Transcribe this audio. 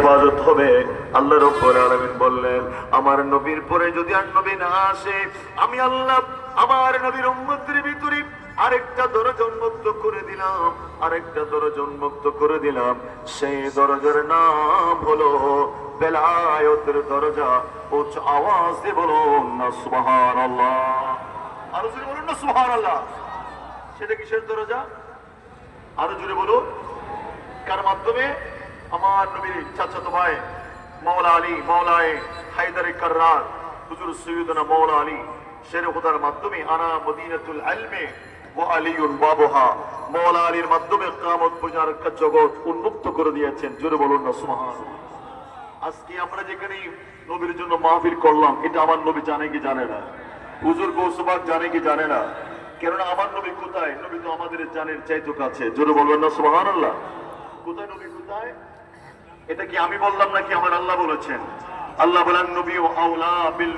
হেফাজত হবে। আল্লাহ রাব্বুল আলামিন বললেন, আমার নবীর পরে যদি আর নবী না আসে, আমি আল্লাহ আমার নবীর উম্মতের ভিতরে আরেকটা দরজা উন্মুক্ত করে দিলাম, আরেকটা দরজা উন্মুক্ত করে দিলাম। সেই দরজার নাম হলো বেলায়েতের দরজা। উচ্চ আওয়াজ দিয়ে বলুন না সুবহানাল্লাহ। আরো জোরে বলুন না সুবহানাল্লাহ। সেটা কিসের দরজা? আরো জোরে বলুন। কার মাধ্যমে? আমার নবীর চাচাতো ভাই মাওলা আলী, মাওলায়ে হায়দারে কাররার হুজুর সৈয়দনা মাওলা আলী শের খোদার মাধ্যমে আনা মদিনাতুল ইলমে ওয়া আলিয়ুন বাবুহা, মাওলা আলীর মাধ্যমে কিয়ামত পর্যন্ত একটা জগৎ উন্মুক্ত করে দিয়েছেন। জোরে বলুন না সুবহানাল্লাহ। আজকে আমরা যেখানে নবীর জন্য মাহফিল করলাম, এটা আমার নবী জানে কি জানে না? হুজুর গৌসবাগ জানে কি জানে না? কেননা আমার নবী কোথায়? নবী তো আমাদের জানের চাইতো কাছে। জোরে বলবেন না সুবহানাল্লাহ। কোথায় নবী কোথায়? এটা কি আমি বললাম নাকি আমার আল্লাহ বলেছেন? আল্লাহ বলেন, নবী ও আওলা বিল